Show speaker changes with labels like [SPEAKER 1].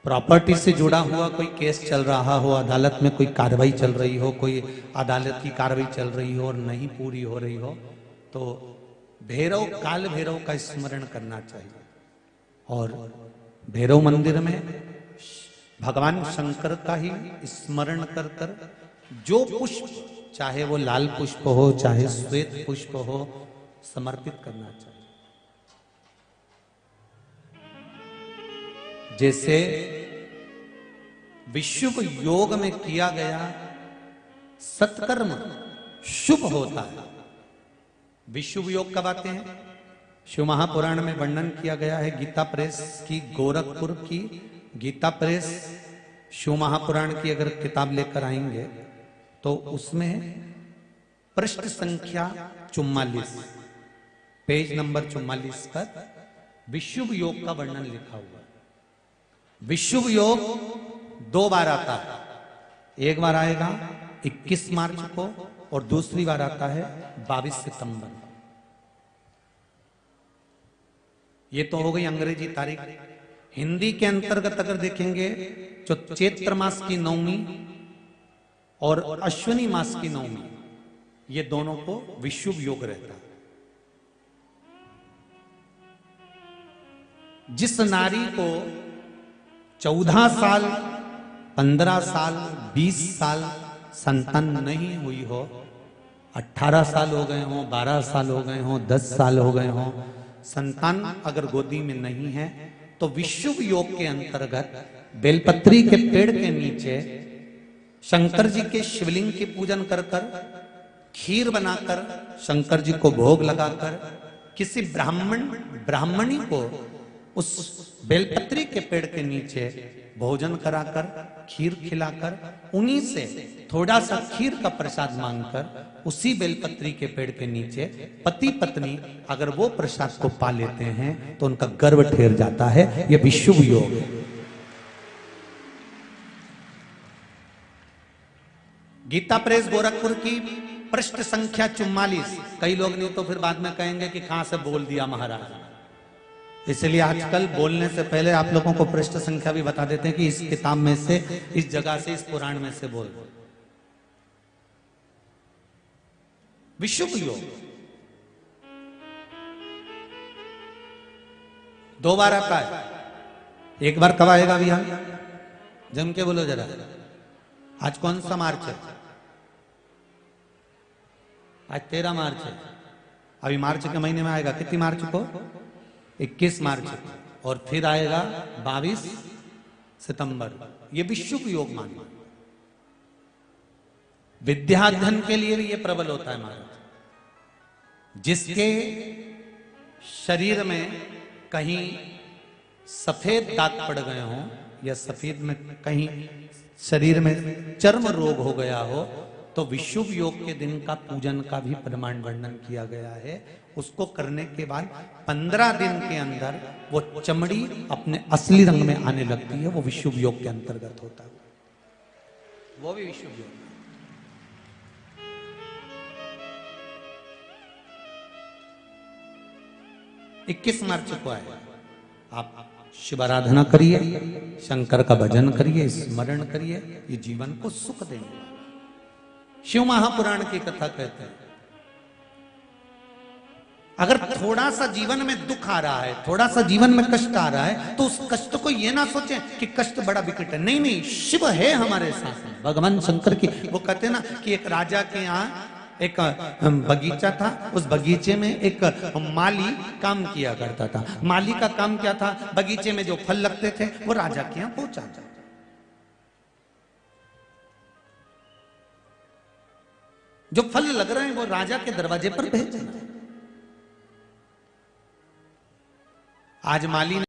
[SPEAKER 1] Property से जुड़ा हुआ कोई केस चल रहा हो, अदालत में कोई कार्रवाई चल रही हो, कोई अदालत की कार्रवाई चल रही हो और नहीं पूरी हो रही हो, तो भैरव, काल भैरव का स्मरण करना चाहिए। और भैरव मंदिर में भगवान शंकर का ही स्मरण कर कर जो पुष्प, चाहे वो लाल पुष्प हो चाहे श्वेत पुष्प हो, समर्पित करना चाहिए। जैसे विशुभ योग में किया गया सत्कर्म शुभ होता है। विशुभ योग कब आते हैं? शिव महापुराण में वर्णन किया गया है। गीता प्रेस की, गोरखपुर की गीता प्रेस शिव महापुराण की अगर किताब लेकर आएंगे तो उसमें पृष्ठ संख्या 44, पेज नंबर 44 पर विशुभ योग का वर्णन लिखा हुआ है। विशुभ योग 2 बार आता है। एक बार आएगा 21 मार्च को और दूसरी बार आता है 22 सितंबर। ये तो हो गई अंग्रेजी तारीख। हिंदी के अंतर्गत अगर देखेंगे तो चैत्र मास की नवमी और अश्विनी मास की नवमी, ये दोनों को विशुभ योग रहता है। जिस नारी को 14 साल, 15 साल, 20 साल संतान नहीं हुई हो, 18 साल हो गए हों, 12 साल हो गए हों, 10 साल हो गए हों, संतान अगर गोदी में नहीं है, तो विशुभ योग के अंतर्गत बेलपत्री के पेड़ के नीचे शंकर जी के शिवलिंग की पूजन कर कर, खीर बनाकर शंकर जी को भोग लगाकर, किसी ब्राह्मणी को उस बेलपत्री के पेड़ के नीचे भोजन कराकर, खीर खिलाकर, उन्हीं से थोड़ा सा खीर का प्रसाद मांगकर, उसी बेलपत्री के पेड़ के नीचे पति पत्नी अगर वो प्रसाद को पा लेते हैं तो उनका गर्भ ठहर जाता है। ये विशुभ योग है। गीता प्रेस गोरखपुर की पृष्ठ संख्या 44। कई लोग नहीं तो फिर बाद में कहेंगे कि कहां से बोल दिया महाराज। इसलिए आजकल बोलने से पहले आप लोगों को पृष्ठ संख्या भी बता देते हैं कि इस किताब में से, इस जगह से, इस पुराण में से बोल। विशुभ योग 2 बार आता है। एक बार कब आएगा भैया? जम के बोलो जरा। आज कौन सा मार्च है? आज 13 मार्च है। अभी मार्च के महीने में आएगा। कितनी मार्च को? 21 मार्च को। और फिर आएगा 22 सितंबर। ये विशुभ योग मानिए। विद्याध्ययन के लिए भी ये प्रबल होता है महाराज। जिसके शरीर में कहीं सफेद दाग पड़ गए हों या सफेद में कहीं शरीर में चर्म रोग हो गया हो, तो विशुभ योग के दिन का पूजन का भी प्रमाण वर्णन किया गया है। उसको करने के बाद 15 दिन के अंदर वो चमड़ी अपने असली रंग में आने लगती है। वो विशुभ योग के अंतर्गत होता है। वो भी विशुभ योग। 21 मार्च को आए। आप शिव आराधना करिए, शंकर का भजन करिए, स्मरण करिए। ये जीवन को सुख देंगे। शिव महापुराण की कथा कहते हैं, अगर थोड़ा सा जीवन में दुख आ रहा है, थोड़ा सा जीवन में कष्ट आ रहा है, तो उस कष्ट को ये ना सोचें कि कष्ट बड़ा विकट है। नहीं नहीं, शिव है हमारे साथ। भगवान शंकर की, वो कहते ना कि एक राजा के यहाँ एक बगीचा था। उस बगीचे में एक माली काम किया करता था। माली का काम क्या था? बगीचे में जो फल लगते थे वो राजा के यहाँ पहुंचाता। जो फल लग रहे हैं वो राजा के दरवाजे पर भेजना। आज माली